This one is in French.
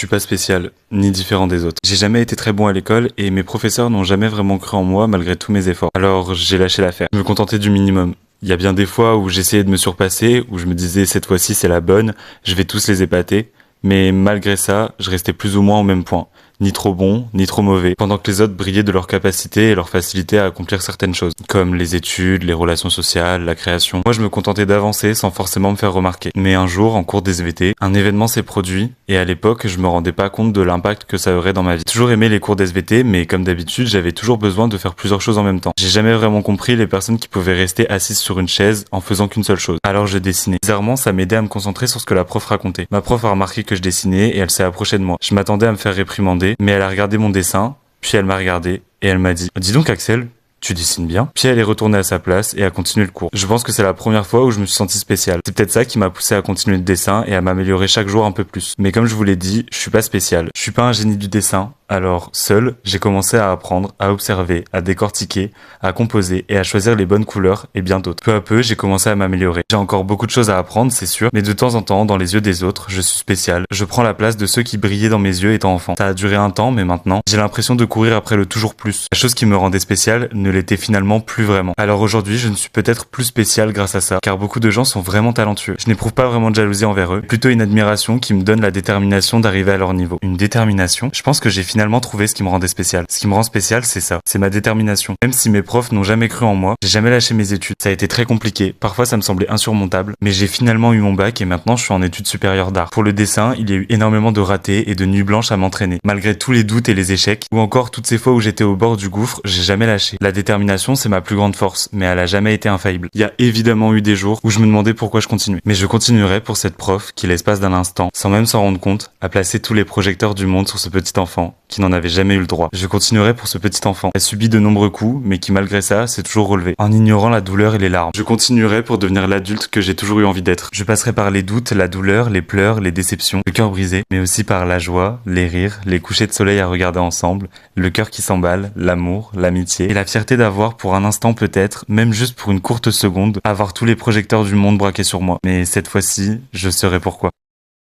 suis pas spécial, ni différent des autres. J'ai jamais été très bon à l'école et mes professeurs n'ont jamais vraiment cru en moi malgré tous mes efforts. Alors j'ai lâché l'affaire. Je me contentais du minimum. Il y a bien des fois où j'essayais de me surpasser, où je me disais cette fois-ci c'est la bonne, je vais tous les épater. Mais malgré ça, je restais plus ou moins au même point. Ni trop bon, ni trop mauvais, pendant que les autres brillaient de leur capacité et leur facilité à accomplir certaines choses, comme les études, les relations sociales, la création. Moi, je me contentais d'avancer sans forcément me faire remarquer. Mais un jour, en cours des SVT, un événement s'est produit, et à l'époque, je me rendais pas compte de l'impact que ça aurait dans ma vie. J'ai toujours aimé les cours d'SVT, mais comme d'habitude, j'avais toujours besoin de faire plusieurs choses en même temps. J'ai jamais vraiment compris les personnes qui pouvaient rester assises sur une chaise en faisant qu'une seule chose. Alors je dessinais. Bizarrement, ça m'aidait à me concentrer sur ce que la prof racontait. Ma prof a remarqué que je dessinais, et elle s'est approchée de moi. Je m'attendais à me faire réprimander, mais elle a regardé mon dessin, puis elle m'a regardé et elle m'a dit « Dis donc Axel, tu dessines bien ?» Puis elle est retournée à sa place et a continué le cours. Je pense que c'est la première fois où je me suis senti spécial. C'est peut-être ça qui m'a poussé à continuer le dessin et à m'améliorer chaque jour un peu plus. Mais comme je vous l'ai dit, je suis pas spécial. Je suis pas un génie du dessin. Alors, seul, j'ai commencé à apprendre, à observer, à décortiquer, à composer et à choisir les bonnes couleurs et bien d'autres. Peu à peu, j'ai commencé à m'améliorer. J'ai encore beaucoup de choses à apprendre, c'est sûr, mais de temps en temps, dans les yeux des autres, je suis spécial. Je prends la place de ceux qui brillaient dans mes yeux étant enfant. Ça a duré un temps, mais maintenant, j'ai l'impression de courir après le toujours plus. La chose qui me rendait spécial ne l'était finalement plus vraiment. Alors aujourd'hui, je ne suis peut-être plus spécial grâce à ça, car beaucoup de gens sont vraiment talentueux. Je n'éprouve pas vraiment de jalousie envers eux, plutôt une admiration qui me donne la détermination d'arriver à leur niveau. Une détermination? Je pense que j'ai finalement trouvé ce qui me rendait spécial. Ce qui me rend spécial, c'est ça. C'est ma détermination. Même si mes profs n'ont jamais cru en moi, j'ai jamais lâché mes études. Ça a été très compliqué. Parfois, ça me semblait insurmontable. Mais j'ai finalement eu mon bac et maintenant, je suis en études supérieures d'art. Pour le dessin, il y a eu énormément de ratés et de nuits blanches à m'entraîner. Malgré tous les doutes et les échecs, ou encore toutes ces fois où j'étais au bord du gouffre, j'ai jamais lâché. La détermination, c'est ma plus grande force, mais elle a jamais été infaillible. Il y a évidemment eu des jours où je me demandais pourquoi je continuais. Mais je continuerai pour cette prof qui, l'espace d'un instant, sans même s'en rendre compte, a placé tous les projecteurs du monde sur ce petit enfant qui n'en avait jamais eu le droit. Je continuerai pour ce petit enfant qui a subi de nombreux coups, mais qui malgré ça s'est toujours relevé, en ignorant la douleur et les larmes. Je continuerai pour devenir l'adulte que j'ai toujours eu envie d'être. Je passerai par les doutes, la douleur, les pleurs, les déceptions, le cœur brisé, mais aussi par la joie, les rires, les couchers de soleil à regarder ensemble, le cœur qui s'emballe, l'amour, l'amitié, et la fierté d'avoir pour un instant peut-être, même juste pour une courte seconde, avoir tous les projecteurs du monde braqués sur moi. Mais cette fois-ci, je saurai pourquoi.